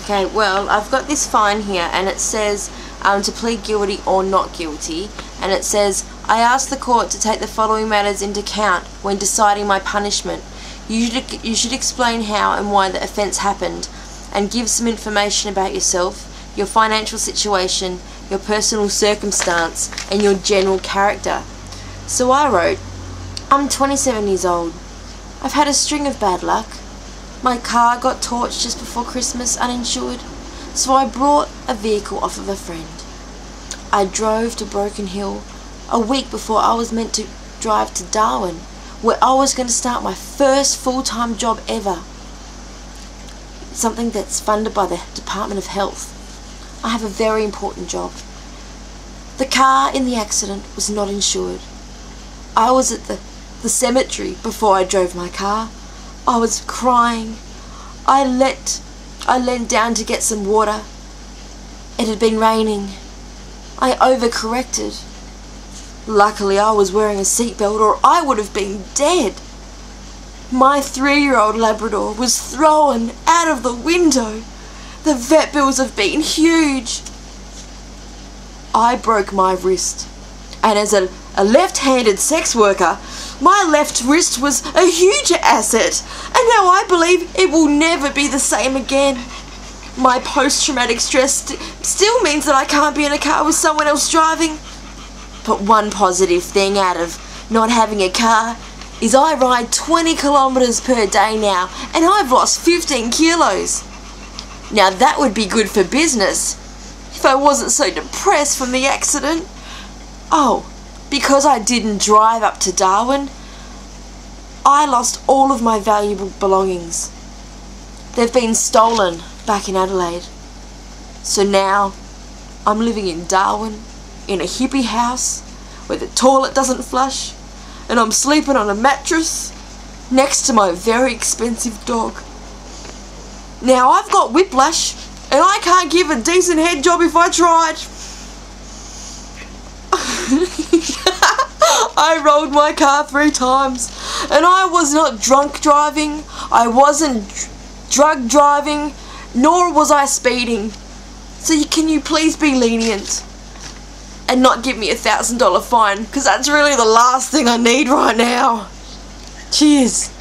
Okay, well, I've got this fine here, and it says to plead guilty or not guilty, and it says, I ask the court to take the following matters into account when deciding my punishment. You should explain how and why the offence happened, and give some information about yourself, your financial situation, your personal circumstance, and your general character. So I wrote, I'm 27 years old. I've had a string of bad luck. My car got torched just before Christmas, uninsured, so I brought a vehicle off of a friend. I drove to Broken Hill a week before I was meant to drive to Darwin, where I was going to start my first full-time job ever. Something that's funded by the Department of Health. I have a very important job. The car in the accident was not insured. I was at the cemetery before I drove my car. I was crying. I leant down to get some water. It had been raining. I overcorrected. Luckily, I was wearing a seatbelt, or I would have been dead. My 3-year-old Labrador was thrown out of the window. The vet bills have been huge. I broke my wrist, and as a left-handed sex worker, my left wrist was a huge asset, and now I believe it will never be the same again. My post-traumatic stress still means that I can't be in a car with someone else driving. But one positive thing out of not having a car is I ride 20 kilometres per day now, and I've lost 15 kilos. Now that would be good for business if I wasn't so depressed from the accident. Oh, because I didn't drive up to Darwin, I lost all of my valuable belongings. They've been stolen back in Adelaide. So now I'm living in Darwin in a hippie house where the toilet doesn't flush, and I'm sleeping on a mattress next to my very expensive dog. Now I've got whiplash, and I can't give a decent head job if I tried. I rolled my car 3 times, and I was not drunk driving, I wasn't drug driving, nor was I speeding. So can you please be lenient and not give me $1,000 fine, because that's really the last thing I need right now. Cheers.